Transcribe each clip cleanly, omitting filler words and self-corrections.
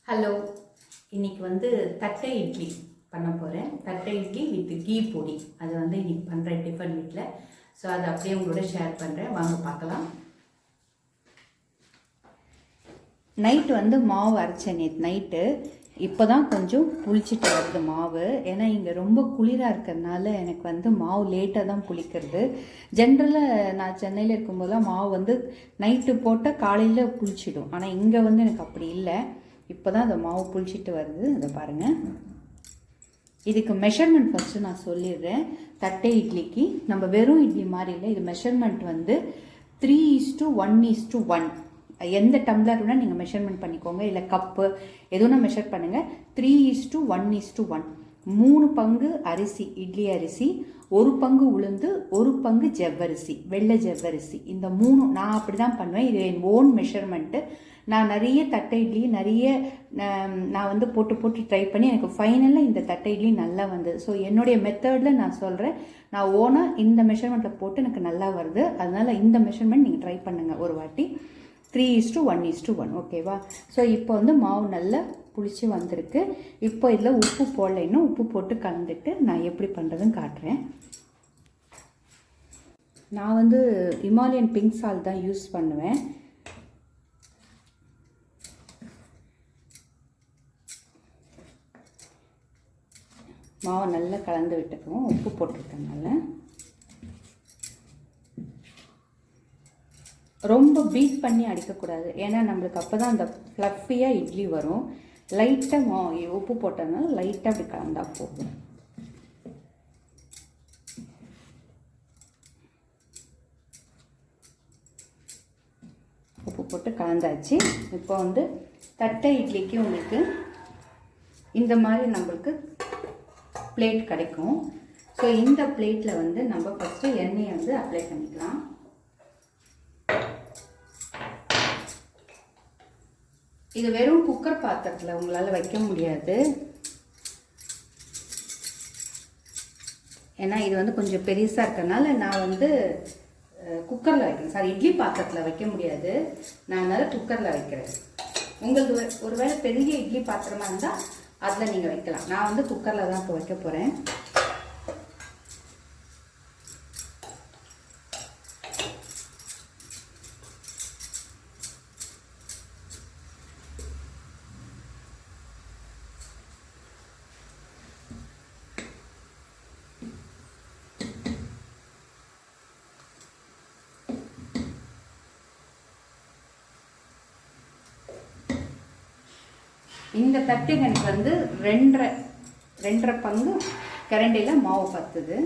Hello, இன்றைக்கி வந்து தட்டை இட்லி பண்ண போகிறேன். தட்டை இட்லி வித் கீ பொடி. அது வந்து இன்றைக்கி பண்ணுறேன் டிஃபன் வீட்டில். ஸோ அதை அப்படியே உங்களோட ஷேர் பண்ணுறேன், வாங்க பார்க்கலாம். நைட்டு வந்து மாவு அரைச்சேன் நேற்று நைட்டு. இப்போ தான் கொஞ்சம் புளிச்சிட்டு வருது மாவு. ஏன்னா இங்கே ரொம்ப குளிராக இருக்கிறதுனால எனக்கு வந்து மாவு லேட்டாக தான் புளிக்கிறது. ஜென்ரலாக நான் சென்னையில் இருக்கும்போதெல்லாம் மாவு வந்து நைட்டு போட்டால் காலையில் புளிச்சிடும். ஆனால் இங்கே வந்து எனக்கு அப்படி இல்லை. இப்போ தான் அந்த மாவு புளிச்சிட்டு வருது. அதை பாருங்கள். இதுக்கு மெஷர்மெண்ட் ஃபஸ்ட்டு நான் சொல்லிடுறேன். தட்டை இட்லிக்கு நம்ம வெறும் இட்லி மாதிரி இல்லை. இது மெஷர்மெண்ட் வந்து 3:1:1. எந்த டம்ளர் வேணால் நீங்கள் மெஷர்மெண்ட் பண்ணிக்கோங்க, இல்லை கப்பு எதுனா மெஷர் பண்ணுங்கள். 3:1:1. 3 பங்கு அரிசி, இட்லி அரிசி, 1 பங்கு உளுந்து, 1 பங்கு ஜவ்வரிசி, வெள்ளை ஜவ்வரிசி. இந்த 3 நான் அப்படி தான் பண்ணுவேன். இது என் ஓன் மெஷர்மெண்ட்டு. நான் நிறைய தட்டை இட்லி நான் வந்து போட்டு ட்ரை பண்ணி எனக்கு ஃபைனலாக இந்த தட்டை இட்லி நல்லா வந்தது. ஸோ என்னுடைய மெத்தடில் நான் சொல்கிறேன். நான் ஓனாக இந்த மெஷர்மெண்ட்டில் போட்டு எனக்கு நல்லா வருது. அதனால் இந்த மெஷர்மெண்ட் நீங்கள் ட்ரை பண்ணுங்கள் ஒரு வாட்டி. 3:1:1. ஓகேவா? ஸோ இப்போ வந்து மாவு நல்லா புளிச்சு வந்திருக்கு. இப்போ இதில் உப்பு போடலைன்னா உப்பு போட்டு கலந்துட்டு நான் எப்படி பண்ணுறதுன்னு காட்டுறேன். நான் வந்து இமாலயன் பிங்க் சால்ட் தான் யூஸ் பண்ணுவேன். மாவை நல்லா கலந்து விட்டுக்குவோம், உப்பு போட்டிருக்கனால. ரொம்ப பீட் பண்ணி அடிக்கக்கூடாது, ஏன்னா நம்மளுக்கு அப்போ தான் அந்த ஃப்ளஃபியாக இட்லி வரும். லைட்டாக உப்பு போட்டதுனால லைட்டாக அப்படி கலந்தால் போகும். உப்பு போட்டு கலந்தாச்சு. இப்போ வந்து தட்டை இட்லிக்கு உங்களுக்கு இந்த மாதிரி நம்மளுக்கு பிளேட் கிடைக்கும். ஸோ இந்த பிளேட்டில் வந்து நம்ம ஃபஸ்ட்டு எண்ணெயை வந்து அப்ளை பண்ணிக்கலாம். இது வெறும் குக்கர் பாத்திரத்தில் உங்களால் வைக்க முடியாது, ஏன்னா இது வந்து கொஞ்சம் பெருசாக இருக்கிறதுனால நான் வந்து குக்கரில் வைக்கிறேன். சாரி, இட்லி பாத்திரத்தில் வைக்க முடியாது, நான் அதனால் குக்கரில் வைக்கிறேன். உங்களுக்கு ஒருவேளை பெரிய இட்லி பாத்திரமாக இருந்தால் அதில் நீங்கள் வைக்கலாம். நான் வந்து குக்கரில் தான் இப்போ வைக்க போகிறேன். இந்த தட்டுக்கு எனக்கு வந்து 2.5 பங்கு கரண்டியில் மாவு பத்துது.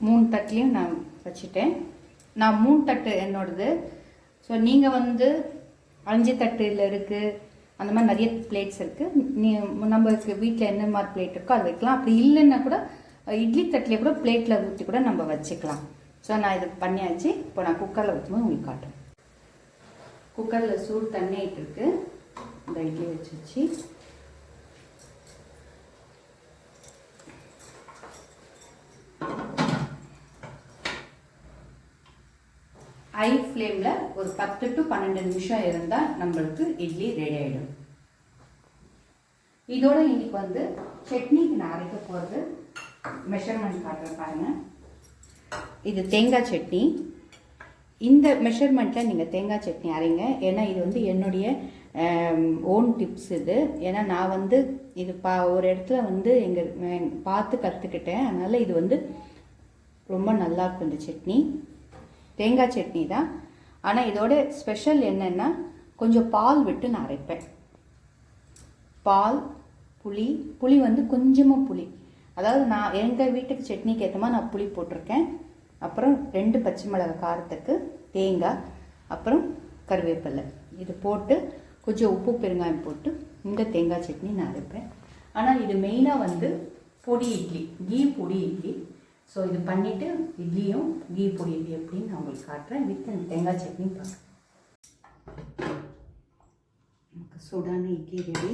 மூணு தட்டுலையும் நான் வச்சுட்டேன். நான் 3 தட்டு என்னோடது. ஸோ நீங்கள் வந்து 5 தட்டில் இருக்குது, அந்த மாதிரி நிறைய பிளேட்ஸ் இருக்குது. நம்மளுக்கு வீட்டில் என்ன மாதிரி பிளேட் இருக்கோ அது வைக்கலாம். அப்படி இல்லைன்னா கூட இட்லி தட்டிலே கூட பிளேட்டில் ஊற்றி கூட நம்ம வச்சுக்கலாம். ஸோ நான் இது பண்ணியாச்சு. இப்போ நான் குக்கரில் வைக்கும்போது உங்களுக்கு காட்டுறேன். குக்கரில் சூடு தண்ணி ஆகிட்டு இருக்கு. இந்த இட்லி வச்சு ஹை ஃப்ளேமில் ஒரு 10 to 12 நிமிஷம் இருந்தால் நம்மளுக்கு இட்லி ரெடி ஆகிடும். இதோட இன்னைக்கு வந்து சட்னிக்கு நான் அரைக்க போகிறது மெஷர்மெண்ட் காட்டுறேன் பாருங்கள். இது தேங்காய் சட்னி. இந்த மெஷர்மெண்ட்டில் நீங்கள் தேங்காய் சட்னி அரைங்க, ஏன்னா இது வந்து என்னுடைய ஓன் டிப்ஸ் இது. ஏன்னா நான் வந்து இது ஒரு இடத்துல வந்து பார்த்து கற்றுக்கிட்டேன். அதனால் இது வந்து ரொம்ப நல்லாயிருக்கும் இந்த சட்னி. தேங்காய் சட்னி தான். ஆனால் இதோட ஸ்பெஷல் என்னென்னா கொஞ்சம் பால் விட்டு நான் அரைப்பேன். பால், புளி வந்து கொஞ்சமாக புளி, அதாவது நான் எங்கள் வீட்டுக்கு சட்னிக்கு ஏற்ற மாதிரி நான் புளி போட்டிருக்கேன். அப்புறம் 2 பச்சை மிளகாய் காரத்துக்கு, தேங்காய், அப்புறம் கருவேப்பிலை, இது போட்டு கொஞ்சம் உப்பு பெருங்காயம் போட்டு இந்த தேங்காய் சட்னி நான் அரைப்பேன். ஆனால் இது மெயினாக வந்து பொடி இட்லி, கீ பொடி இட்லி. ஸோ இது பண்ணிவிட்டு இட்லியும் கீ பொடி இட்லி எப்படின்னு நான் உங்களுக்கு காட்டுறேன். வித் அந்த தேங்காய் சட்னி பார்க்குறேன். நமக்கு சூடான இட்லி ரெடி.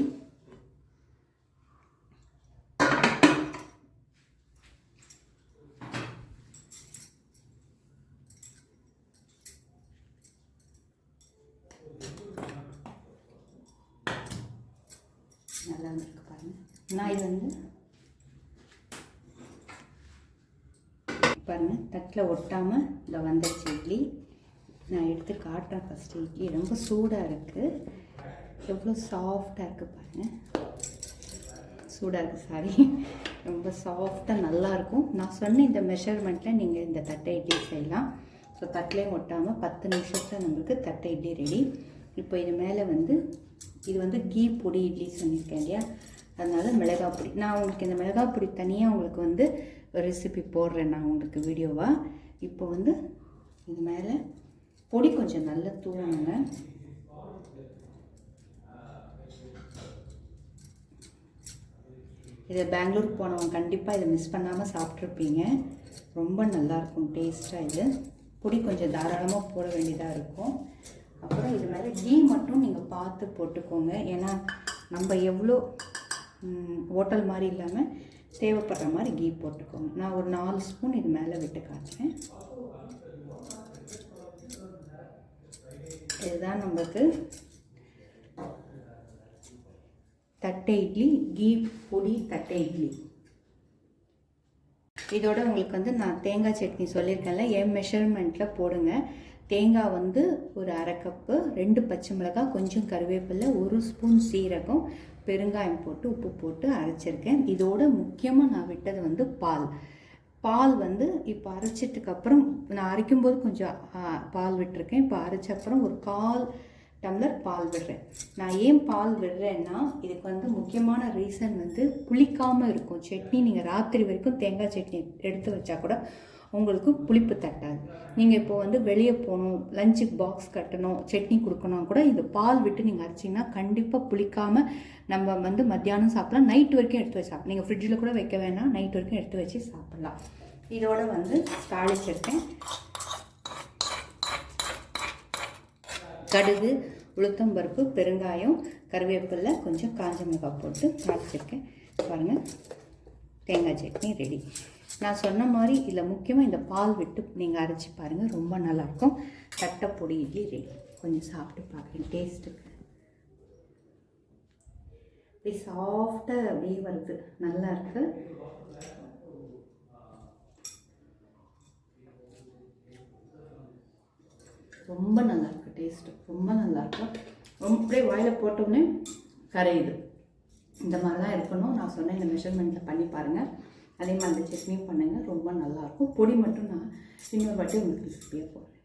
நல்லா வந்துருக்கு பாருங்கள். நான் இது வந்து பாருங்கள் தட்டில் ஒட்டாமல் இந்த வந்துருச்சு இட்லி. நான் எடுத்து காட்டுறேன். ஃபஸ்ட்டு இட்லி ரொம்ப சூடாக இருக்குது, எவ்வளோ சாஃப்டாக இருக்குது பாருங்கள். சூடாக இருக்குது, சாரி, ரொம்ப சாஃப்டாக நல்லாயிருக்கும். நான் சொன்ன இந்த மெஷர்மெண்ட்டில் நீங்கள் இந்த தட்டை இட்லி செய்யலாம். ஸோ தட்டிலையும் ஒட்டாமல் 10 நிமிஷத்தில் நம்மளுக்கு தட்டை இட்லி ரெடி. இப்போ இது மேலே வந்து இது வந்து கீ பொடி இட்லி சொல்லியிருக்கேன் இல்லையா, அதனால் மிளகாய் பொடி. நான் உங்களுக்கு இந்த மிளகாய் பொடி தனியாக உங்களுக்கு வந்து ரெசிபி போடுறேன் நான் உங்களுக்கு வீடியோவாக. இப்போ வந்து இது மேலே பொடி கொஞ்சம் நல்லா தூவணுங்க. இதை பெங்களூருக்கு போனவங்க கண்டிப்பாக இதை மிஸ் பண்ணாமல் சாப்பிட்ருப்பீங்க. ரொம்ப நல்லாயிருக்கும் டேஸ்ட்டாக. இது பொடி கொஞ்சம் தாராளமாக போட வேண்டியதாக இருக்கும். அப்புறம் இது மேலே கீ மட்டும் நீங்கள் பார்த்து போட்டுக்கோங்க. ஏன்னா நம்ம எவ்வளோ ஹோட்டல் மாதிரி இல்லாமல் தேவைப்படுற மாதிரி கீ போட்டுக்கோங்க. நான் ஒரு 4 ஸ்பூன் இது மேலே விட்டு காட்டுறேன். இதுதான் நம்மளுக்கு தட்டை இட்லி, கீ பொடி தட்டை இட்லி. இதோட உங்களுக்கு வந்து நான் தேங்காய் சட்னி சொல்லியிருக்கேன்ல, என் மெஷர்மெண்ட்டில் போடுங்க. தேங்காய் வந்து ஒரு 1/2 கப்பு, 2 பச்சை மிளகாய், கொஞ்சம் கருவேப்பிலை, 1 ஸ்பூன் சீரகம், பெருங்காயம் போட்டு உப்பு போட்டு அரைச்சிருக்கேன். இதோட முக்கியமாக நான் விட்டது வந்து பால் வந்து இப்போ அரைச்சதுக்கப்புறம் நான் அரைக்கும்போது கொஞ்சம் பால் விட்டுருக்கேன். இப்போ அரைச்சப்புறம் ஒரு 1/4 டம்ளர் பால் விடுறேன். நான் ஏன் பால் விடுறேன்னா இதுக்கு வந்து முக்கியமான ரீசன் வந்து புளிக்காமல் இருக்கும் சட்னி. நீங்கள் ராத்திரி வரைக்கும் தேங்காய் சட்னி எடுத்து வச்சா கூட உங்களுக்கு புளிப்பு தட்டாது. நீங்கள் இப்போ வந்து வெளியே போகணும், லஞ்சுக்கு பாக்ஸ் கட்டணும், சட்னி கொடுக்கணும் கூட இது பால் விட்டு நீங்கள் அரைச்சிங்கன்னா கண்டிப்பாக புளிக்காமல் நம்ம வந்து மத்தியானம் சாப்பிட்லாம், நைட் வரைக்கும் எடுத்து வச்சு சாப்பிடலாம். நீங்கள் ஃப்ரிட்ஜில் கூட வைக்க வேணாம், நைட் வரைக்கும் எடுத்து வச்சு சாப்பிட்லாம். இதோட வந்து தாளிச்சிருக்கேன். கடுகு, உளுத்தம்பருப்பு, பெருங்காயம், கருவேப்பிலை, கொஞ்சம் காஞ்ச மிளகாய் போட்டு தாளிச்சிருக்கேன். பாருங்கள், தேங்காய் சட்னி ரெடி. நான் சொன்ன மாதிரி இதில் முக்கியமாக இந்த பால் விட்டு நீங்கள் அரைச்சி பாருங்கள், ரொம்ப நல்லாயிருக்கும். தட்டை பொடி இட்லி ரெடி. கொஞ்சம் சாப்பிட்டு பார்க்குறேன் டேஸ்ட்டுக்கு. அப்படியே சாஃப்டாக அப்படியே வருது, நல்லா இருக்குது. ரொம்ப நல்லாயிருக்கு, டேஸ்ட்டு ரொம்ப நல்லாயிருக்கும். அப்படியே வாயில் போட்டோன்னே கரையுது. இந்த மாதிரி தான் இருக்கணும். நான் சொன்ன இந்த மெஷர்மெண்ட்டில் பண்ணி பாருங்கள். அதே மாதிரி சட்னியும் பண்ணுங்கள், ரொம்ப நல்லாயிருக்கும். பொடி மட்டும் நான் இன்னொரு வாட்டி உங்களுக்கு ரெசிபியாக போடுறேன்.